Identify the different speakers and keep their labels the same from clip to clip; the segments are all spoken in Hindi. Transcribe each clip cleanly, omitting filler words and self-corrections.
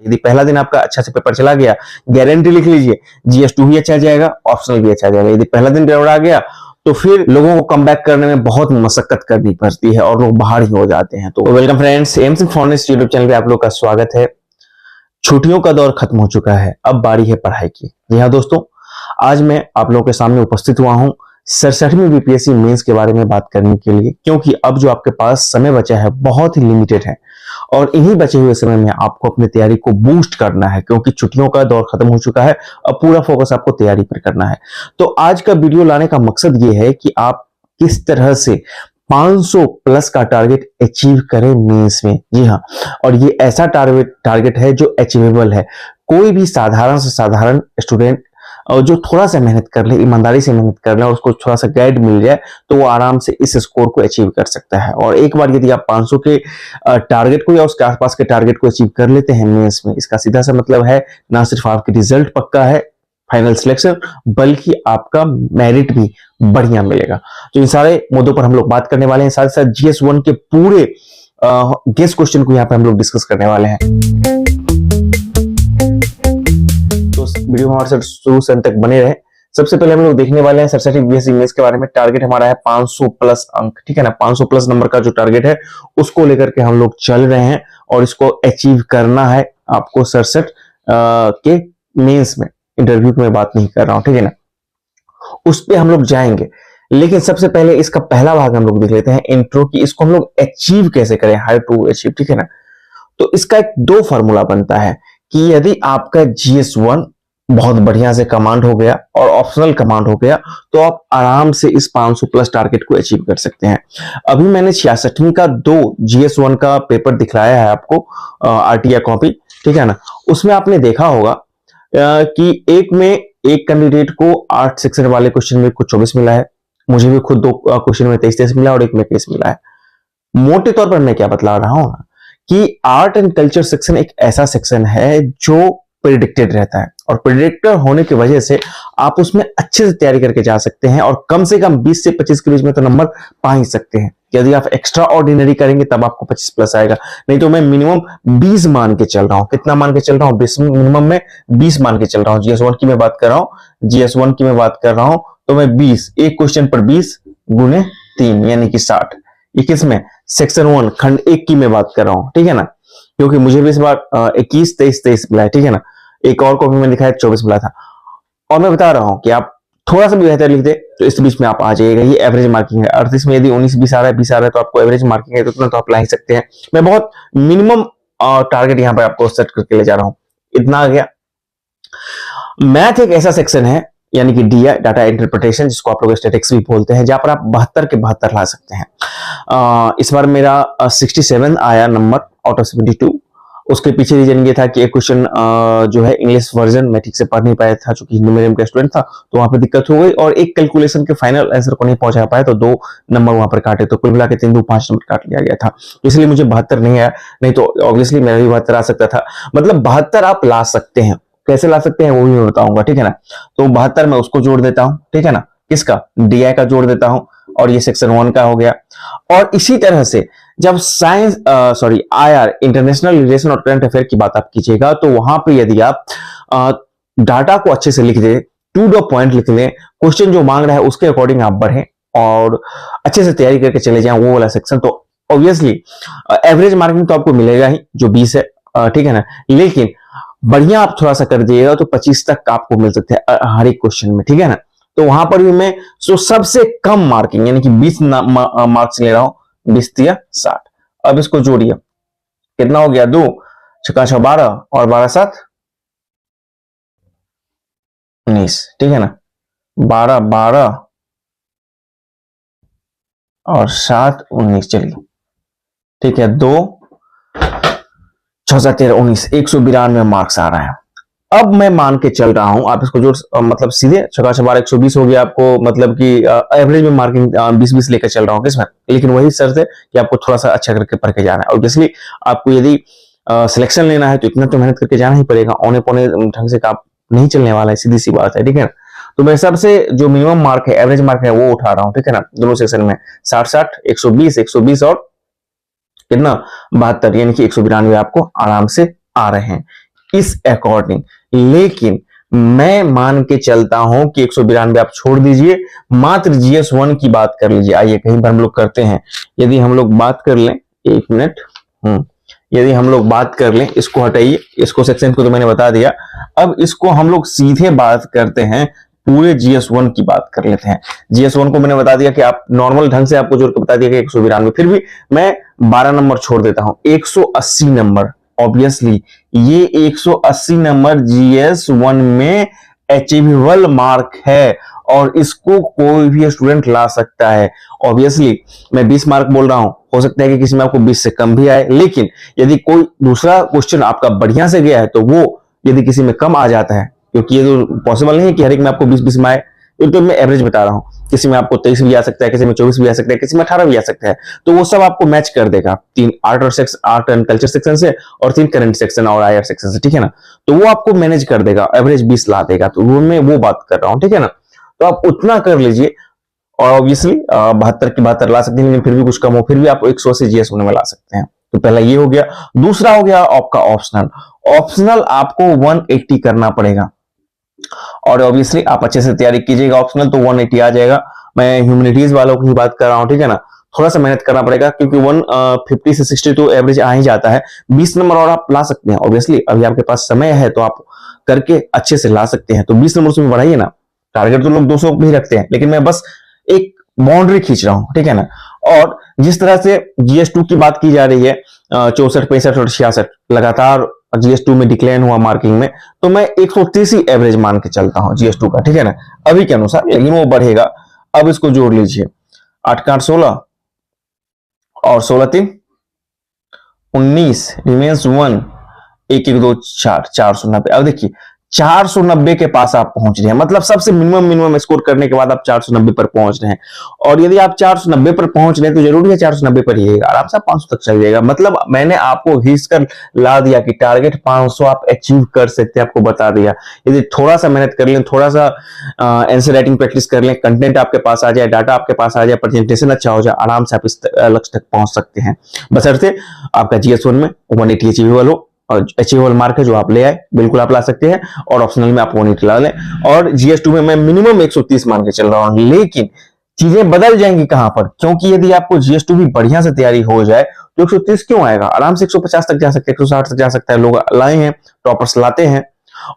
Speaker 1: यदि पहला दिन आपका अच्छा से पेपर चला गया, गारंटी लिख लीजिए GS2 भी अच्छा जाएगा, ऑप्शनल भी अच्छा जाएगा। यदि पहला दिन गड़बड़ा गया तो फिर लोगों को कम बैक करने में बहुत मशक्कत करनी पड़ती है और लोग बाहर ही हो जाते हैं। तो welcome friends, AIIMS informatics YouTube channel पे आप लोग का स्वागत है। छुट्टियों का दौर खत्म हो चुका है, अब बारी है पढ़ाई की। जी हाँ दोस्तों, आज मैं आप लोगों के सामने उपस्थित हुआ हूं 67वीं बीपीएससी मेंस के बारे में बात करने के लिए, क्योंकि अब जो आपके पास समय बचा है बहुत ही लिमिटेड है और इन्हीं बचे हुए समय में आपको अपनी तैयारी को बूस्ट करना है, क्योंकि छुट्टियों का दौर खत्म हो चुका है। अब पूरा फोकस आपको तैयारी पर करना है। तो आज का वीडियो लाने का मकसद ये है कि आप किस तरह से 500 प्लस का टारगेट अचीव करें मेंस में। जी हाँ, और ये ऐसा टारगेट है जो अचीवेबल है। कोई भी साधारण से साधारण स्टूडेंट और जो थोड़ा सा मेहनत कर ले, ईमानदारी से मेहनत कर ले और उसको थोड़ा सा गाइड मिल जाए तो वो आराम से इस स्कोर को अचीव कर सकता है। और एक बार यदि आप 500 के टारगेट को या उसके आसपास के टारगेट को अचीव कर लेते हैं मेंस में, इसका सीधा सा मतलब है ना सिर्फ आपकी रिजल्ट पक्का है, फाइनल सिलेक्शन, बल्कि आपका मेरिट भी बढ़िया मिलेगा। तो इन सारे मुद्दों पर हम लोग बात करने वाले हैं। साथ ही साथ GS1 के पूरे गेस क्वेश्चन को यहाँ पे हम लोग डिस्कस करने वाले हैं। वीडियो हमारे साथ शुरू से अंत तक बने रहे। सबसे पहले हम लोग देखने वाले हैं 67वीं बीपीएससी मेंस के बारे में। टारगेट हमारा है 500 प्लस अंक, ठीक है ना। 500 प्लस नंबर का जो टारगेट है उसको लेकर के हम लोग चल रहे हैं और इसको अचीव करना है आपको 67 के मेंस में। इंटरव्यू की मैं बात नहीं कर रहा हूं, ठीक है ना, उस पे हम लोग जाएंगे। लेकिन सबसे पहले इसका पहला भाग हम लोग देख लेते हैं, इंट्रो की। इसको हम लोग अचीव कैसे करें, हाउ टू अचीव, ठीक है ना। तो इसका एक दो फॉर्मूला बनता है कि यदि आपका GS1 बहुत बढ़िया से कमांड हो गया और ऑप्शनल कमांड हो गया तो आप आराम से इस 500 प्लस टारगेट को अचीव कर सकते हैं। अभी मैंने 66वीं का 2 GS1 का पेपर दिखलाया है आपको, RTI कॉपी, ठीक है ना। उसमें आपने देखा होगा कि एक में एक कैंडिडेट को 8 सेक्शन वाले क्वेश्चन में कुछ 24 मिला है, मुझे भी खुद 2 क्वेश्चन में 23 मिला और एक में 21 मिला है। मोटे तौर पर मैं क्या बतला रहा हूं कि आर्ट एंड कल्चर सेक्शन एक ऐसा सेक्शन है जो प्रिडिक्टेड रहता है और प्रिडिक्टर होने की वजह से आप उसमें अच्छे से तैयारी करके जा सकते हैं और कम से कम 20 से 25 के बीच में तो नंबर पा ही सकते हैं। यदि आप एक्स्ट्रा ऑर्डिनरी करेंगे तब आपको 25 प्लस आएगा, नहीं तो मैं मिनिमम 20 मान के चल रहा हूं। कितना मान के चल रहा हूं? मिनिमम में 20 मान के चल रहा हूं। GS1 की मैं बात कर रहा हूं, GS1 की मैं बात कर रहा हूं तो मैं 20, एक क्वेश्चन पर 20 गुने 3 यानी कि 60। ये किसमें? सेक्शन 1 खंड 1 की मैं बात कर रहा हूं, ठीक है ना, क्योंकि मुझे भी इस बार 21, 23 मिला है, ठीक है ना। एक और कॉपी में लिखा है 24 मिला था। और मैं बता रहा हूं कि आप थोड़ा सा भी बेहतर लिख दे तो इस बीच में आप आ जाइएगा। ये एवरेज मार्किंग है। अर्थ इसमें यदि 19, 20 आ रहा है, 20 आ रहा है तो आपको एवरेज मार्किंग है तो उतना तो आप ला ही सकते हैं। मैं बहुत मिनिमम टारगेट यहां पर आपको सेट करके ले जा रहा हूं। इतना आ गया। मैथ एक ऐसा सेक्शन है, यानी कि DI, डाटा इंटरप्रिटेशन, जिसको आप लोग स्टैटिक्स भी बोलते हैं, जहां पर आप 72 के 72 ला सकते हैं। इस बार मेरा 67 आया नंबर आउट ऑफ 72। उसके पीछे रीजन ये था कि एक क्वेश्चन जो है इंग्लिश वर्जन मैं ठीक से पढ़ नहीं पाया था, चूंकि हिंदी मीडियम का स्टूडेंट था, तो वहां पे दिक्कत हो गई और एक कैलकुलेशन के फाइनल आंसर को नहीं पहुंचा पाया तो 2 नंबर वहां पर काटे, तो कुल मिला के 3, 2, 5 नंबर काट लिया गया था। तो इसलिए मुझे 72 नहीं आया, नहीं तो ऑब्वियसली मेरा भी 72 आ सकता था। मतलब 72 आप ला सकते हैं। कैसे ला सकते हैं वो भी मैं बताऊंगा, ठीक है ना। तो 72 में उसको जोड़ देता हूं, ठीक है ना, किसका? DI का जोड़ देता हूं और ये सेक्शन 1 का हो गया। और इसी तरह से जब साइंस IR, इंटरनेशनल रिलेशन और करंट अफेयर की बात आप कीजिएगा तो वहां पे यदि आप डाटा को अच्छे से लिख दे, टू द पॉइंट लिख लें, क्वेश्चन जो मांग रहा है उसके अकॉर्डिंग आप बढ़ें और अच्छे से तैयारी करके चले जाएं वो वाला सेक्शन, तो ऑब्वियसली एवरेज मार्किंग तो आपको मिलेगा ही जो 20 है, ठीक है ना। लेकिन बढ़िया आप थोड़ा सा कर दिएगा तो 25 तक आपको मिल सकते हैं हर एक क्वेश्चन में, ठीक है ना। तो वहां पर भी मैं सबसे कम मार्किंग यानी कि 20 मार्क्स ले रहा हूं। 20 दिया 60। अब इसको जोड़िए, कितना हो गया? 2 छक्का 6 12 और 12 7 19, ठीक है ना। 12 12 और 7 19, चलिए ठीक है। 2 6 7 13 19, 192 मार्क्स आ रहा है। अब मैं मान के चल रहा हूं, आप इसको जोड़ मतलब सीधे 6 6 12 120 हो गया आपको, मतलब कि एवरेज में मार्किंग 20 लेकर चल रहा हूं किसमें। लेकिन वही शर्त है कि आपको थोड़ा सा अच्छा करके पढ़ के जाना है। ऑब्वियसली आपको यदि सिलेक्शन लेना है तो इतना तो मेहनत करके जाना ही पड़ेगा। औने पौने ढंग से आप नहीं चलने वाला है, सीधी सी बात है, ठीक है। तो मैं सबसे जो मिनिमम मार्क है, एवरेज मार्क है, वो उठा रहा हूं, ठीक है ना। दोनों सेक्शन में 60 60 120 और कितना 72, यानी कि 192 आपको आराम से आ रहे हैं। इस अकॉर्डिंग। लेकिन मैं मान के चलता हूं कि 192 आप छोड़ दीजिए, मात्र GS1 की बात कर लीजिए। आइए कहीं पर हम लोग करते हैं, यदि हम लोग बात कर लें, एक मिनट, यदि हम लोग बात कर लें, इसको हटाइए, इसको सेक्शन को तो मैंने बता दिया। अब इसको हम लोग सीधे बात करते हैं, पूरे GS1 की बात कर लेते हैं। GS1 को मैंने बता दिया कि आप नॉर्मल ढंग से आपको जोड़ के बता दिया कि 192, फिर भी मैं 12 नंबर छोड़ देता हूं, 180 नंबर। ऑब्वियसली ये 180 नंबर GS1 में अचीवेबल मार्क है और इसको कोई भी स्टूडेंट ला सकता है। ऑब्वियसली मैं 20 मार्क बोल रहा हूं, हो सकता है कि किसी में आपको 20 से कम भी आए, लेकिन यदि कोई दूसरा क्वेश्चन आपका बढ़िया से गया है तो वो यदि किसी में कम आ जाता है, क्योंकि ये तो पॉसिबल नहीं है कि हर एक में आपको 20 में आए, तो मैं एवरेज बता रहा हूं, किसी में आपको 23 भी आ सकता है, किसी में 24 भी आ सकता है, किसी में 18 भी आ सकता है, तो वो सब आपको मैच कर देगा 3 आर्ट एंड कल्चर सेक्शन से और 3 करंट सेक्शन और IR सेक्शन से, ठीक है ना। तो वो आपको मैनेज कर देगा, एवरेज 20 ला देगा, तो वो मैं वो बात कर रहा हूं, ठीक है ना। तो आप उतना कर लीजिए और ऑब्वियसली 72 की 72 ला सकते हैं, लेकिन फिर भी कुछ कम हो, फिर भी आप 180 GS1 में ला सकते हैं। तो पहला ये हो गया। दूसरा हो गया आपका ऑप्शनल। ऑप्शनल आपको 180 करना पड़ेगा और ऑब्वियसली आप अच्छे से तैयारी कीजिएगा, ऑप्शनल तो 180 आ जाएगा। मैं ह्यूमैनिटीज वालों की बात कर रहा हूं, ठीक है ना। थोड़ा सा मेहनत करना पड़ेगा क्योंकि 150 से 60 तो एवरेज आ ही जाता है। 20 नंबर और आप ला सकते हैं, ऑब्वियसली अभी आपके पास समय है तो आप करके अच्छे से ला सकते हैं। तो 20 नंबर उसमें बढ़ाइए ना। टारगेट तो लोग 200 भी रखते हैं, लेकिन मैं बस एक बाउंड्री खींच रहा हूं, ठीक है ना। और जिस तरह से GS2 की बात की जा रही है, 64, 65 और 66 लगातार GS2 में डिक्लाइन हुआ मार्किंग में, तो मैं 130 ही एवरेज मान के चलता हूं GS2 का, ठीक है ना, अभी के अनुसार, लेकिन वो बढ़ेगा। अब इसको जोड़ लीजिए, 8 का 8 16 और 16 3 19, रिमेन्स 1, 1 1 2 4, 490। अब देखिए 490 के पास आप पहुंच रहे हैं, मतलब सबसे मिनिमम स्कोर करने के बाद आप 490 पर पहुंच रहे हैं। और यदि आप 490 पर पहुंच रहे हैं तो जरूरी है 490 पर ही रहेगा, आराम से 500 तक चल जाएगा। मतलब मैंने आपको घिस कर ला दिया कि टारगेट 500 आप अचीव कर सकते हैं, आपको बता दिया। यदि थोड़ा सा मेहनत कर लें, थोड़ा सा आंसर राइटिंग प्रैक्टिस कर लें, कंटेंट आपके पास आ जाए, डाटा आपके पास आ जाए, प्रेजेंटेशन अच्छा हो जाए, आराम से आप इस लक्ष्य तक पहुंच सकते हैं, बशर्ते आपका GS1 में 180 अचीवेबल हो। और अचीवेबल मार्क है जो आप ले आए, बिल्कुल आप ला सकते हैं। और ऑप्शनल में आप 180 ला लें। और GS2 में मैं मिनिमम 130 मान के चल रहा हूं, लेकिन चीजें बदल जाएंगी कहां पर, क्योंकि यदि आपको GS2 भी बढ़िया से तैयारी हो जाए तो 130 क्यों आएगा, आराम से 150 तक जा सकते हैं, 160 तक जा सकता है। लोग लाए हैं, टॉपर्स लाते हैं।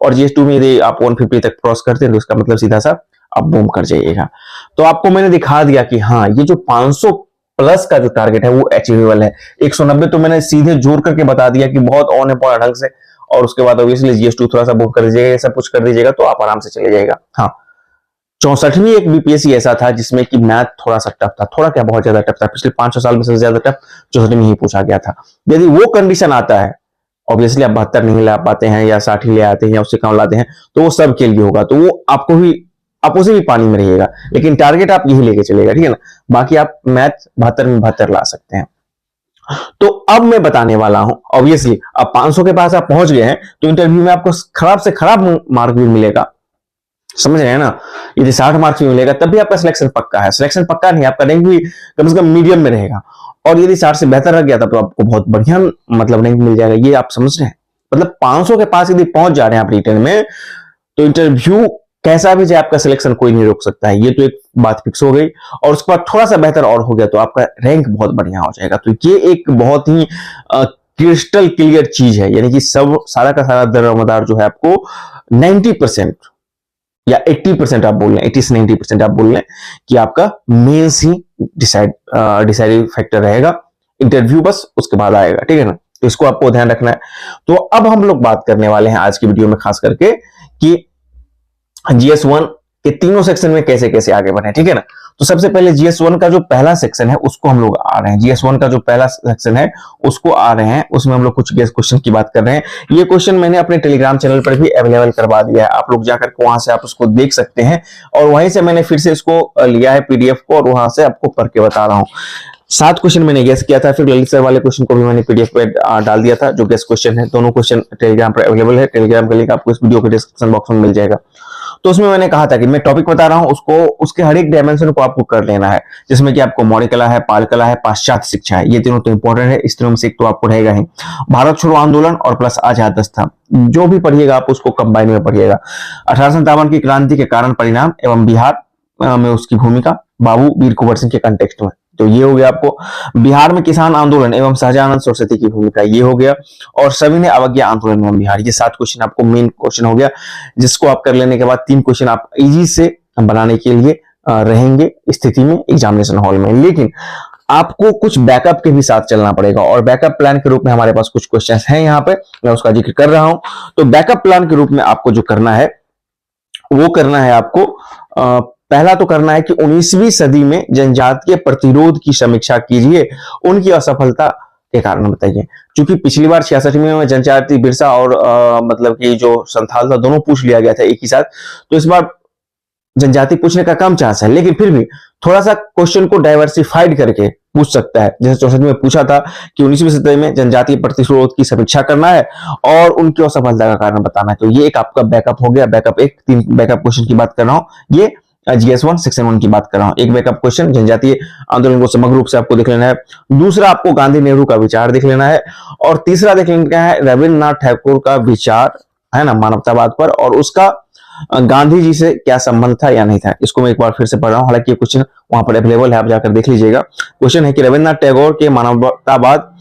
Speaker 1: और GS2 में यदि आप 150 तक क्रॉस करते हैं तो इसका मतलब सीधा सा आप बूम कर जाइएगा। तो आपको मैंने दिखा दिया कि हाँ, ये जो 500 प्लस का जो टारगेट है वो अचीवेबल है। 190 तो मैंने सीधे जोड़ करके बता दिया कि बहुत ऑन है पूरा ढंग से। और उसके बाद ऑब्वियसली GS2 थोड़ा सा बूम कर दीजिएगा, सब कुछ कर दीजिएगा तो आप आराम से चले जाएगा। हाँ, 64वीं एक BPSC ऐसा था जिसमें कि मैथ थोड़ा सा टफ था, थोड़ा क्या बहुत ज्यादा टफ था, पिछले 5-6 साल में सबसे ज्यादा टफ 64वीं में ही पूछा गया था। यदि वो कंडीशन आता है, ऑब्वियसली आप 72 नहीं ला पाते हैं या 60 ही ले आते हैं या उससे कम लाते हैं, तो वो सब के लिए होगा, तो वो आपको भी, आप उसे भी पानी में रहिएगा, लेकिन टारगेट आप यही लेके चलेगा, ठीक है ना। बाकी आप मैथ 72 में 72 ला सकते हैं। तो अब मैं बताने वाला हूं, ऑब्वियसली अब 500 के पास आप पहुंच गए हैं तो इंटरव्यू में आपको खराब से खराब मार्क भी मिलेगा, समझ रहे हैं ना। यदि 60 मार्क्स भी मिलेगा तब भी आपका सिलेक्शन पक्का है, सिलेक्शन पक्का नहीं, आपका रैंक भी कम से कम मीडियम में रहेगा। और यदि 60 से बेहतर रह गया था तो आपको बहुत बढ़िया मतलब रैंक मिल जाएगा, ये आप समझ रहे हैं। मतलब 500 के पास यदि पहुंच जा रहे हैं आप रिटर्न में, तो इंटरव्यू कैसा भी जाए आपका सिलेक्शन कोई नहीं रोक सकता है, ये तो एक बात फिक्स हो गई। और उसके बाद थोड़ा सा बेहतर और हो गया तो आपका रैंक बहुत बढ़िया हो जाएगा। तो ये एक बहुत ही क्रिस्टल क्लियर चीज है, यानी कि सब सारा का सारा दरमदार जो है आपको 90% या 80% आप बोल लें, 80 से 90% आप बोल लें कि आपका मेंस ही डिसाइडिंग फैक्टर रहेगा, इंटरव्यू बस उसके बाद आएगा, ठीक है ना। तो इसको आपको ध्यान रखना है। तो अब हम लोग बात करने वाले हैं आज की वीडियो में खास करके कि GS1 के तीनों सेक्शन में कैसे कैसे आगे बढ़े, ठीक है ना। तो सबसे पहले GS1 का जो पहला सेक्शन है उसको हम लोग आ रहे हैं। GS1 का जो पहला सेक्शन है उसको आ रहे हैं, उसमें हम लोग कुछ गेस क्वेश्चन की बात कर रहे हैं। ये क्वेश्चन मैंने अपने टेलीग्राम चैनल पर भी अवेलेबल करवा दिया है, आप लोग जाकर वहां से आप उसको देख सकते हैं। और वहीं से मैंने फिर से इसको लिया है PDF को और वहां से आपको पढ़ के बता रहा हूँ। 7 क्वेश्चन मैंने गेस किया था, फिर ललित सर वाले क्वेश्चन को भी मैंने PDF पे डाल दिया था, जो गेस क्वेश्चन है। दोनों क्वेश्चन टेलीग्राम पर अवेलेबल है, टेलीग्राम का लिंक आपको इस वीडियो के डिस्क्रिप्शन बॉक्स में मिल जाएगा। तो उसमें मैंने कहा था कि मैं टॉपिक बता रहा हूं, उसको उसके हर एक डायमेंशन को आपको कर लेना है, जिसमें कि आपको मौर्य कला है, पाल कला है, पाश्चात्य शिक्षा है, ये तीनों तो इंपॉर्टेंट है। इस तीनों में से एक तो आपको रहेगा ही। भारत छोड़ो आंदोलन और प्लस आजाद दस्ता, जो भी पढ़िएगा आप उसको कंबाइन में पढ़िएगा। 1857 की क्रांति के कारण परिणाम एवं बिहार में उसकी भूमिका, बाबू वीर कुंवर सिंह के कंटेक्स्ट में। तो ये हो गया आपको। बिहार में किसान आंदोलन एवं सहजानंद सरस्वती की भूमिका, ये हो गया। और सविनय अवज्ञा आंदोलन एवं बिहार, ये 7 क्वेश्चन आपको मेन क्वेश्चन हो गया, जिसको आप कर लेने के बाद 3 क्वेश्चन आप इजी से बनाने के लिए रहेंगे स्थिति में एग्जामिनेशन हॉल में। लेकिन आपको कुछ बैकअप के भी साथ चलना पड़ेगा, और बैकअप प्लान के रूप में हमारे पास कुछ क्वेश्चंस हैं यहाँ पे, मैं उसका जिक्र कर रहा हूं। तो बैकअप प्लान के रूप में आपको जो करना है वो करना है आपको, पहला तो करना है कि 19वीं सदी में जनजातीय प्रतिरोध की समीक्षा कीजिए, उनकी असफलता के कारण बताइए। क्योंकि पिछली बार 66 में जनजातीय बिरसा और मतलब कि जो संथाल था दोनों पूछ लिया गया था एक ही साथ, तो इस बार जनजाति पूछने का कम चांस है, लेकिन फिर भी थोड़ा सा क्वेश्चन को डाइवर्सिफाइड करके पूछ सकता है। जैसे 64 में पूछा था कि 19वीं सदी में जनजातीय प्रतिरोध की समीक्षा करना है और उनकी असफलता का कारण बताना है। तो ये एक आपका बैकअप हो गया। बैकअप एक 3 बैकअप क्वेश्चन की बात कर रहा हूं, ये GS1 सेक्शन 1 की बात कर रहा हूं। एक बैकअप क्वेश्चन जनजातीय आंदोलन को समग्र रूप से आपको देख लेना है, दूसरा आपको गांधी नेहरू का विचार देख लेना है, और तीसरा देख लेना है रविन्द्रनाथ टैगोर का विचार है ना मानवतावाद पर, और उसका गांधी जी से क्या संबंध था या नहीं था। इसको मैं एक बार फिर से पढ़ रहा हूं, हालांकि ये क्वेश्चन वहां पर अवेलेबल है, आप जाकर देख लीजिएगा। क्वेश्चन है कि रविन्द्रनाथ टैगोर के मानवतावाद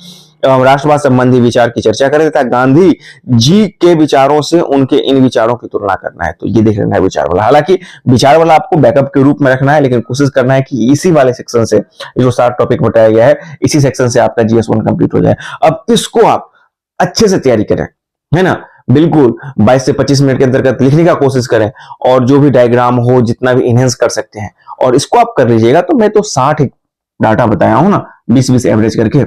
Speaker 1: एवं राष्ट्रवाद संबंधी विचार की चर्चा करें तथा गांधी जी के विचारों से उनके इन विचारों की तुलना करना है। तो ये देख लेना है विचार वाला। हालांकि विचार वाला आपको बैकअप के रूप में रखना है, लेकिन कोशिश करना है कि इसी वाले सेक्शन से जो 7 टॉपिक बताया गया है, इसी सेक्शन से आपका GS1 कंप्लीट हो जाए। अब इसको आप अच्छे से तैयारी करें, है ना, बिल्कुल 22 से 25 मिनट के अंतर्गत लिखने का कोशिश करें, और जो भी डायग्राम हो जितना भी इनहेंस कर सकते हैं, और इसको आप कर लीजिएगा। तो मैं तो 60 डाटा बताया हूं ना, 20-20 एवरेज करके,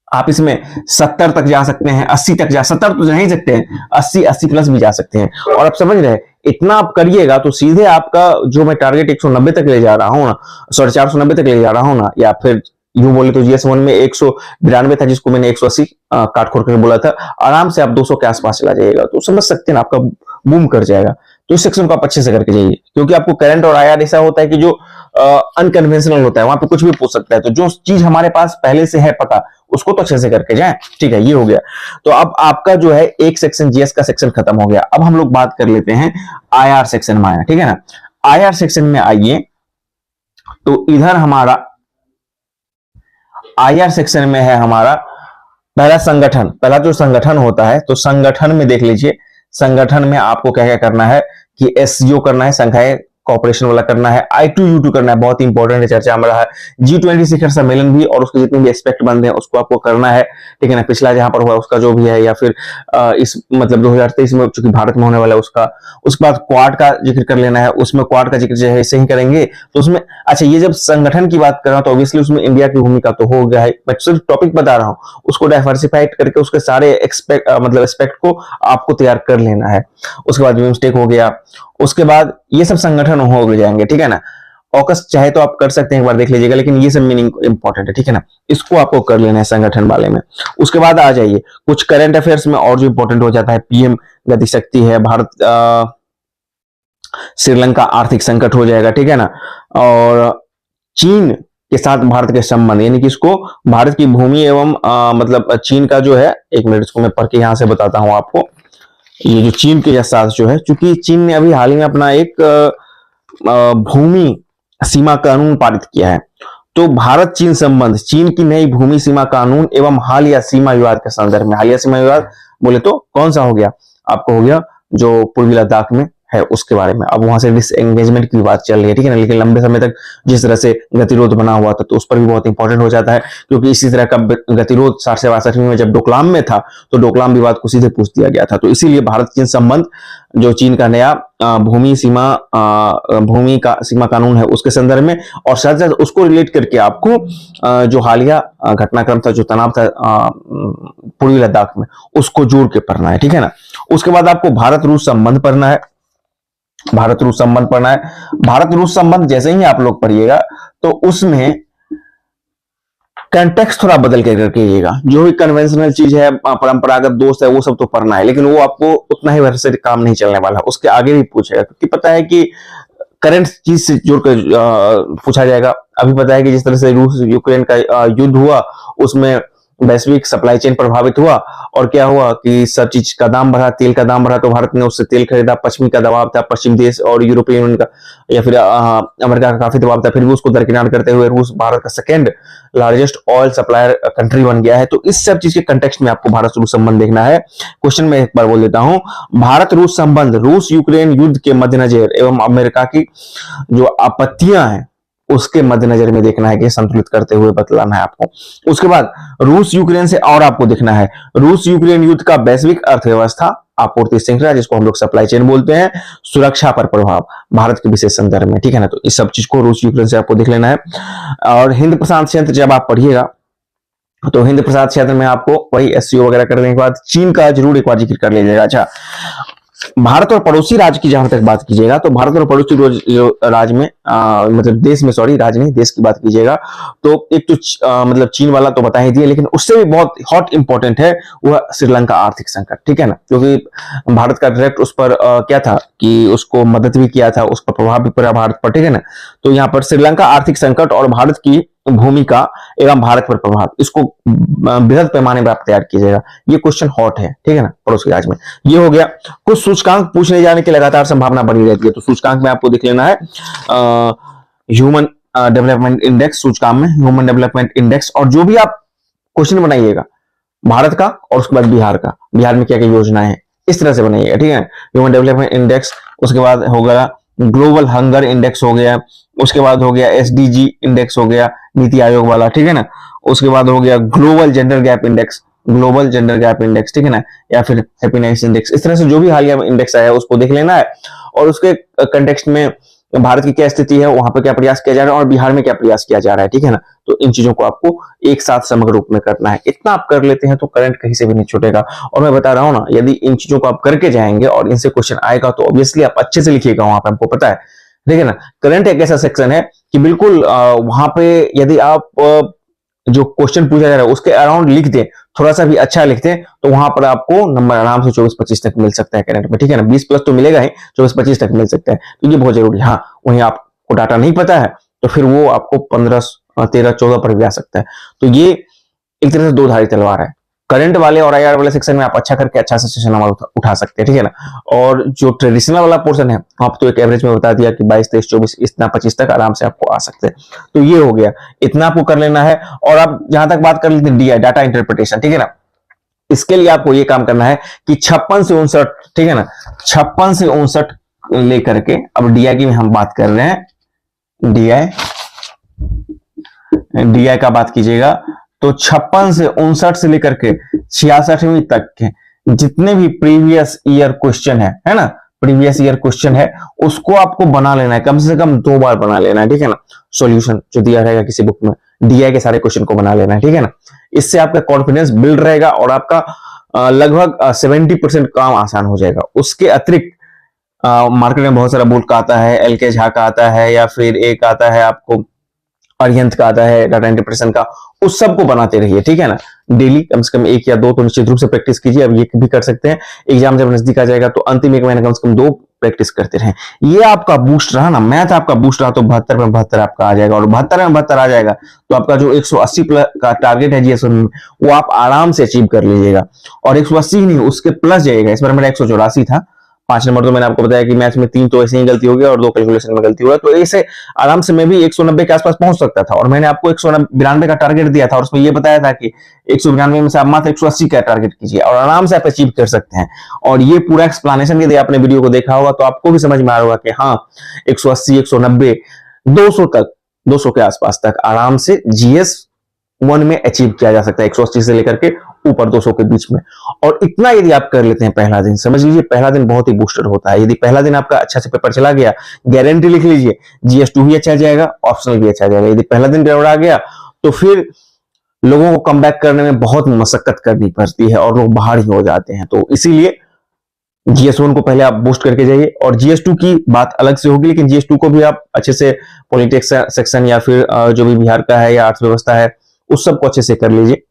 Speaker 1: आप इसमें 70 तक जा सकते हैं, 80 तक 70 तो जा ही सकते हैं, 80 प्लस भी जा सकते हैं। और आप समझ रहे हैं, इतना आप करिएगा तो सीधे आपका जो मैं टारगेट 190 तक ले जा रहा हूं ना, 490 तक ले जा रहा हूं ना, या फिर यूं बोले तो GS1 में 192 था, जिसको मैंने 180 काट खोल कर बोला था, आराम से आप 200 के आसपास चला जाएगा। तो समझ सकते हैं आपका बूम कर जाएगा। तो इस सेक्शन को आप अच्छे से करके जाइए, क्योंकि आपको करंट और IR ऐसा होता है कि जो अनकन्वेंशनल होता है, वहां पे कुछ भी पूछ सकता है। तो जो चीज हमारे पास पहले से है पता, उसको तो अच्छे से करके जाएं। ठीक है, ये हो गया। तो अब आपका जो है एक सेक्शन GS का सेक्शन खत्म हो गया। अब हम लोग बात कर लेते हैं IR सेक्शन में आया, ठीक है ना। IR सेक्शन में आइए, तो इधर हमारा IR सेक्शन में है हमारा पहला संगठन। पहला जो संगठन होता है, तो संगठन में देख लीजिए, संगठन में आपको क्या क्या करना है कि SCO करना है, संघाई कॉर्पोरेशन वाला करना है, I2U2 करना है, बहुत इंपॉर्टेंट है, चर्चा में रहा है। G20 शिखर सम्मेलन भी और उसके जितने भी एस्पेक्ट बनते हैं उसको आपको करना है, ठीक है ना। पिछला जहां पर हुआ उसका जो भी है, या फिर इस मतलब 2023 में चूंकि भारत में होने वाला है उसका। उसके बाद क्वाड का जिक्र कर लेना है, उसमें क्वाड का जिक्र जो है ऐसे ही करेंगे। तो उसमें अच्छा, ये जब संगठन की बात कर रहा हूं तो ऑब्वियसली उसमें इंडिया की भूमिका तो हो गया है, मैं सिर्फ टॉपिक बता रहा हूं, उसको डाइवर्सिफाइड करके उसके सारे एस्पेक्ट को आपको तैयार कर लेना है। उसके बाद बिम्स्टेक हो गया, उसके बाद ये सब संगठन हो जाएंगे, ठीक है ना। ऑकस चाहे तो आप कर सकते हैं, एक बार देख लीजिएगा, लेकिन ये सब मीनिंग इंपॉर्टेंट है, ठीक है ना। इसको आपको कर लेना है संगठन वाले में। उसके बाद आ जाइए कुछ करंट अफेयर्स में, और जो इंपॉर्टेंट हो जाता है, PM गति शक्ति है, भारत श्रीलंका आर्थिक संकट हो जाएगा, ठीक है ना। और चीन के साथ भारत के संबंध, यानी कि इसको भारत की भूमि एवं मतलब चीन का जो है, एक मिनट इसको मैं पढ़ के यहां से बताता हूं आपको। ये जो चीन के साथ जो है, क्योंकि चीन ने अभी हाल ही में अपना एक भूमि सीमा कानून पारित किया है। तो भारत चीन संबंध, चीन की नई भूमि सीमा कानून एवं हालिया सीमा विवाद के संदर्भ में। हालिया सीमा विवाद बोले तो कौन सा हो गया आपको, हो गया जो पूर्वी लद्दाख में है उसके बारे में। अब वहां से डिसएंगेजमेंट की बात चल रही है, ठीक है ना। लेकिन लंबे समय तक जिस तरह से गतिरोध बना हुआ था, तो उस पर भी बहुत इंपॉर्टेंट हो जाता है, क्योंकि इसी तरह का गतिरोध 60 से 62 में जब डोकलाम में था, तो डोकलाम विवाद को सीधे पूछ दिया गया था। तो इसीलिए भारत चीन संबंध, जो चीन का नया भूमि का सीमा कानून है उसके संदर्भ में, और साथ साथ उसको रिलेट करके आपको जो हालिया घटनाक्रम था, जो तनाव था पूर्वी लद्दाख में, उसको जोड़ के पढ़ना है, ठीक है ना। उसके बाद आपको भारत रूस संबंध पढ़ना है। भारत रूस संबंध पढ़ना है। भारत रूस संबंध जैसे ही आप लोग पढ़िएगा, तो उसमें कंटेक्स्ट थोड़ा बदल के कीजिएगा। जो भी कन्वेंशनल चीज है, परंपरागत दोस्त है, वो सब तो पढ़ना है, लेकिन वो आपको उतना ही भर से काम नहीं चलने वाला, उसके आगे भी पूछेगा, क्योंकि पता है कि करंट चीज से जोड़कर पूछा जाएगा। अभी पता है कि जिस तरह से रूस यूक्रेन का युद्ध हुआ, उसमें वैश्विक सप्लाई चेन प्रभावित हुआ, और क्या हुआ कि सब चीज का दाम बढ़ा, तेल का दाम बढ़ा, तो भारत ने उससे तेल खरीदा। पश्चिमी का दबाव था, पश्चिम देश और यूरोपियन यूनियन का या फिर अमेरिका का काफी दबाव था, फिर भी उसको दरकिनार करते हुए रूस भारत का second largest oil supplier country बन गया है। तो इस सब चीज के कंटेक्स्ट में आपको भारत रूस संबंध देखना है। क्वेश्चन में एक बार बोल देता हूं, भारत रूस संबंध रूस यूक्रेन युद्ध के मद्देनजर एवं अमेरिका की जो आपत्तियां हैं उसके मद्देनजर में देखना है कि संतुलित करते हुए बतलाना है आपको। उसके बाद रूस यूक्रेन से और आपको देखना है रूस यूक्रेन युद्ध का वैश्विक अर्थव्यवस्था, आपूर्ति श्रृंखला जिसको हम लोग सप्लाई चेन बोलते हैं, सुरक्षा पर प्रभाव भारत के विशेष संदर्भ में, ठीक है ना। तो इस सब चीज को रूस यूक्रेन से आपको देख लेना है। और हिंद प्रशांत क्षेत्र जब आप पढ़िएगा तो हिंद प्रशांत क्षेत्र में आपको वही एससीओ वगैरह करने के बाद चीन का जरूर एक बार जिक्र कर लीजिएगा। अच्छा, भारत और पड़ोसी राज्य की जहां तक बात कीजिएगा तो भारत और पड़ोसी राज्य में मतलब देश में, सॉरी राज्य नहीं, देश की बात कीजिएगा तो एक तो मतलब चीन वाला तो बता ही दिया, लेकिन उससे भी बहुत हॉट इंपॉर्टेंट है वह श्रीलंका आर्थिक संकट, ठीक है ना। क्योंकि भारत का डायरेक्ट उस पर क्या था कि उसको मदद भी किया था, उस पर प्रभाव भी पड़ा भारत पर, ठीक है ना। तो यहाँ पर श्रीलंका आर्थिक संकट और भारत की भूमिका एवं भारत पर प्रभाव, इसको बृहद पैमाने पर आप तैयार कीजिएगा। ये क्वेश्चन हॉट है, ठीक है ना, पड़ोसी राज्य में। ये हो गया। कुछ सूचकांक पूछने जाने की लगातार संभावना बनी रहती है, तो सूचकांक में आपको देख लेना है ह्यूमन डेवलपमेंट इंडेक्स, सूचकांक में ह्यूमन डेवलपमेंट इंडेक्स, और जो भी आप क्वेश्चन बनाइएगा भारत का और उसके बाद बिहार का, बिहार में क्या क्या योजना है, इस तरह से बनाइएगा, ठीक है। ह्यूमन डेवलपमेंट इंडेक्स, उसके बाद हो गया ग्लोबल हंगर इंडेक्स हो गया, उसके बाद हो गया एसडीजी इंडेक्स हो गया नीति आयोग वाला, ठीक है ना। उसके बाद हो गया global gender gap index, global gender gap index, ठीक है ना, या फिर हैप्पीनेस इंडेक्स। इस तरह से जो भी हालिया इंडेक्स आया है उसको देख लेना है, और उसके कंटेक्स्ट में भारत की क्या स्थिति है, वहां पर क्या प्रयास किया जा रहा है और बिहार में क्या प्रयास किया जा रहा है, ठीक है ना। तो इन चीजों को आपको एक साथ समग्र रूप में करना है। इतना आप कर लेते हैं तो करंट कहीं से भी नहीं छूटेगा। और मैं बता रहा हूं ना, यदि इन चीजों को आप करके जाएंगे और इनसे क्वेश्चन आएगा तो ऑब्वियसली आप अच्छे से लिखिएगा वहां पे, हमको पता है, ठीक है ना। करंट एक ऐसा सेक्शन है कि बिल्कुल वहां पे यदि आप जो क्वेश्चन पूछा जा रहा है उसके अराउंड लिख दें, थोड़ा सा भी अच्छा लिखते हैं, तो वहां पर आपको नंबर आराम से 24-25 तक मिल सकता है करंट में, ठीक है ना। 20 प्लस तो मिलेगा ही, 24-25 तक मिल सकता है, तो ये बहुत जरूरी है। हाँ, वहीं आपको डाटा नहीं पता है तो फिर वो आपको 15, 13, 14 पर भी आ सकता है। तो ये एक तरह से दो धारी तलवार है। करंट वाले और आईआर वाले सेक्शन में आप अच्छा करके अच्छा से सेशन नंबर उठा सकते हैं, ठीक है ना। और जो ट्रेडिशनल वाला पोर्शन है आप तो एक एवरेज में बता दिया कि 22, 23, 24 इतना 25 तक आराम से आपको आ सकते हैं। तो ये हो गया, इतना आपको कर लेना है। और आप जहां तक बात कर लेते हैं डीआई, डाटा इंटरप्रिटेशन, ठीक है ना, इसके लिए आपको ये काम करना है कि 56 से 59, ठीक है ना, 56 से 59 लेकर के, अब डीआई की हम बात कर रहे हैं, डीआई का बात कीजिएगा तो 56 से 59 से लेकर के 66वीं तक के जितने भी प्रीवियस ईयर क्वेश्चन है ना, प्रीवियस ईयर क्वेश्चन है उसको आपको बना लेना है, कम से कम 2 बार बना लेना है, ठीक है ना। सॉल्यूशन जो दिया रहेगा किसी बुक में, डीआई के सारे क्वेश्चन को बना लेना है, ठीक है ना। इससे आपका कॉन्फिडेंस बिल्ड रहेगा और आपका लगभग 70% काम आसान हो जाएगा। उसके अतिरिक्त मार्केट में बहुत सारा बुक का आता है, एल के झा का आता है, या फिर एक आता है आपको अरिहंत का आता है डाटा इंटरप्रिटेशन का, उस सब को बनाते रहिए, ठीक है ना। डेली कम से कम 1 या 2 तो निश्चित रूप से प्रैक्टिस कीजिए। अब ये भी कर सकते हैं, एग्जाम जब नजदीक आ जाएगा तो अंतिम 1 महीने कम से कम 2 प्रैक्टिस करते रहें। ये आपका बूस्ट रहा ना, मैथ आपका बूस्ट रहा तो 72 में 72 आपका आ जाएगा, और 72 में 72 आ जाएगा तो आपका जो 180 प्लस का टारगेट है जीएस में वो आप आराम से अचीव कर लीजिएगा। और 180 ही नहीं, उसके प्लस जाइएगा। इस बार मेरा 184 था, 5 नंबर तो मैंने आपको बताया कि मैथ्स में 3 तो ऐसे ही गलती हो गई और 2 कैलकुलेशन में गलती हुआ, तो ऐसे आराम से मैं भी 190 के आसपास पहुंच सकता था। और मैंने आपको 192 का टारगेट दिया था और उसमें ये बताया था कि 192 में से आप मात्र 180 का टारगेट कीजिए और आराम से आप अचीव कर सकते हैं। और ये पूरा एक्सप्लेनेशन यदि आपने वीडियो को देखा होगा तो आपको भी समझ में आ रहा होगा कि हाँ 180, 190, 200 तक, 200 के आसपास तक आराम से जीएस 1 में अचीव किया जा सकता है, 180 से लेकर के ऊपर 200 के बीच में। और इतना यदि आप कर लेते हैं पहला दिन, समझ लीजिए पहला दिन बहुत ही बूस्टर होता है। यदि पहला दिन आपका अच्छा से पेपर चला गया, गारंटी लिख लीजिए जीएस2 भी अच्छा जाएगा, ऑप्शनल भी अच्छा जाएगा। यदि पहला दिन गड़बड़ा गया तो फिर लोगों को कम बैक करने में बहुत मशक्कत करनी पड़ती है और लोग बाहर ही हो जाते हैं। तो इसीलिए जीएस1 को पहले आप बूस्ट करके जाइए। और जीएस2 की बात अलग से होगी, लेकिन जीएस2 को भी आप अच्छे से पॉलिटिक्स सेक्शन या फिर जो भी बिहार का है या अर्थव्यवस्था है उस सबको अच्छे से कर लीजिए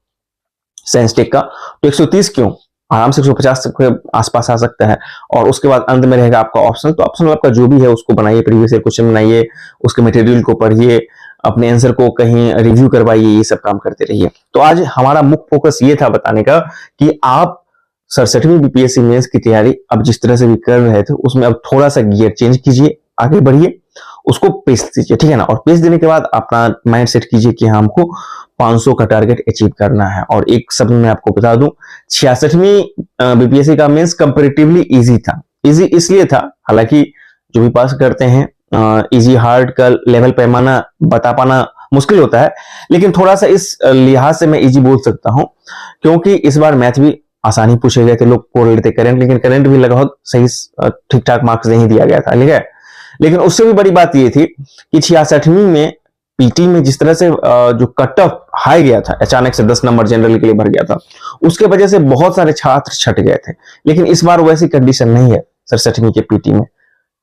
Speaker 1: साइंस टेक का। तो 130 क्यों, आराम से 150 के आसपास आ सकता है। और उसके बाद अंत में रहेगा आपका ऑप्शनल, तो ऑप्शनल आपका जो भी है उसको बनाइए, प्रीवियस ईयर क्वेश्चन बनाइए, उसके मटेरियल को पढ़िए, अपने आंसर को कहीं रिव्यू करवाइए, ये सब काम करते रहिए। तो आज हमारा मुख्य फोकस ये था बताने का कि आप 67वीं बीपीएससी मेंस की तैयारी अब जिस तरह से भी कर रहे थे उसमें अब थोड़ा सा गियर चेंज कीजिए, आगे बढ़िए, उसको पेश दीजिए, ठीक है ना। और पेश देने के बाद अपना माइंड सेट कीजिए कि हमको 500 का टारगेट अचीव करना है। और एक शब्द में आपको बता दूं, 66वीं बीपीएससी का मेंस कंपैरेटिवली इजी था। इजी इसलिए था, हालांकि जो भी पास करते हैं इजी हार्ड का लेवल पैमाना बता पाना मुश्किल होता है, लेकिन थोड़ा सा इस लिहाज से मैं इजी बोल सकता हूं क्योंकि इस बार मैथ भी आसानी पूछे गए थे, लोग बोल रहे थे करंट, लेकिन करंट भी लगभग सही ठीक ठाक मार्क्स नहीं दिया गया था, ठीक है। लेकिन उससे भी बड़ी बात ये थी कि 66वीं में पीटी में जिस तरह से जो कट ऑफ हाई गया था, अचानक से 10 नंबर जनरल के लिए भर गया था, उसके वजह से बहुत सारे छात्र छट गए थे। लेकिन इस बार वैसी कंडीशन नहीं है 67वीं के पीटी में,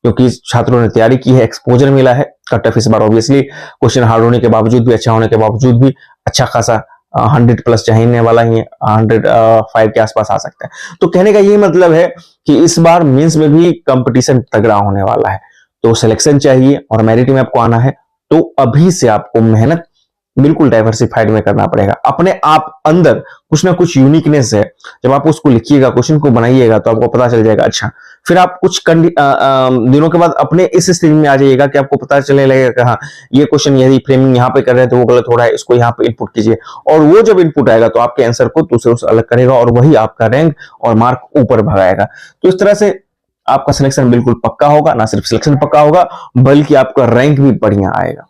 Speaker 1: क्योंकि छात्रों ने तैयारी की है, एक्सपोजर मिला है। कट ऑफ इस बार ऑब्वियसली क्वेश्चन हार्ड होने के बावजूद भी, अच्छा होने के बावजूद भी अच्छा खासा 100 प्लस चाहिए वाला ही 105 के आसपास आ सकता है। तो कहने का ये मतलब है कि इस बार मेंस में भी कंपटीशन तगड़ा होने वाला है। तो सिलेक्शन चाहिए और मेरिट में आपको आना है, तो अभी से आपको मेहनत बिल्कुल डाइवर्सिफाइड में करना पड़ेगा। अपने आप अंदर कुछ ना कुछ यूनिकनेस है, जब आप उसको लिखिएगा, क्वेश्चन को बनाइएगा, तो आपको पता चल जाएगा। अच्छा, फिर आप कुछ दिनों के बाद अपने इस स्थिति में आ जाइएगा कि आपको पता चलने लगेगा कि हाँ, ये क्वेश्चन यदि फ्रेमिंग यहाँ पे कर रहे हैं तो वो गलत हो रहा है, इसको यहाँ पे इनपुट कीजिए। और वो जब इनपुट आएगा तो आपके आंसर को दूसरों से अलग करेगा और वही आपका रैंक और मार्क ऊपर भगाएगा। तो इस तरह से आपका सिलेक्शन बिल्कुल पक्का होगा, ना सिर्फ सिलेक्शन पक्का होगा बल्कि आपका रैंक भी बढ़िया आएगा।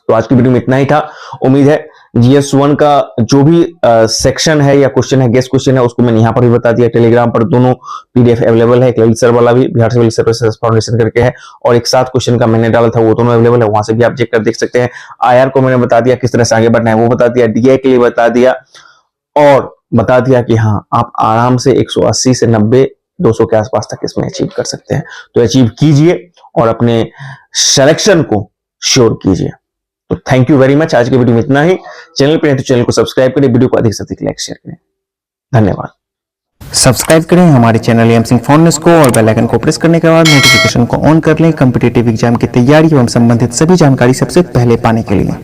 Speaker 1: तो आज की वीडियो में इतना ही था। उम्मीद है GS1 का जो भी सेक्शन है या क्वेश्चन है, गेस्ट क्वेश्चन है, उसको मैंने यहाँ पर भी बता दिया। टेलीग्राम पर दोनों PDF अवेलेबल है, एक ललित सर वाला भी, बिहार सिविल सर्विसेज फाउंडेशन करके है, और एक 7 क्वेश्चन का मैंने डाला था, वो दोनों अवेलेबल है, वहां से भी आप चेक कर देख सकते हैं। IR को मैंने बता दिया किस तरह से आगे बढ़ना है, वो बता दिया, DI के लिए बता दिया, और बता दिया कि हाँ, आप आराम से 180 से 90 200 के आसपास तक इसमें अचीव कर सकते हैं। तो अचीव कीजिए और अपने सिलेक्शन को श्योर कीजिए। तो थैंक यू वेरी मच। आज के वीडियो में इतना ही। चैनल पर नहीं तो चैनल को सब्सक्राइब करें, वीडियो को अधिक से अधिक लाइक शेयर करें। धन्यवाद।
Speaker 2: सब्सक्राइब करें हमारे चैनल एम सिंह फाउंडेशन को और बेल आइकन को प्रेस करने के बाद नोटिफिकेशन को ऑन कर लें कॉम्पिटिटिव एग्जाम की तैयारी एवं संबंधित सभी जानकारी सबसे पहले पाने के लिए।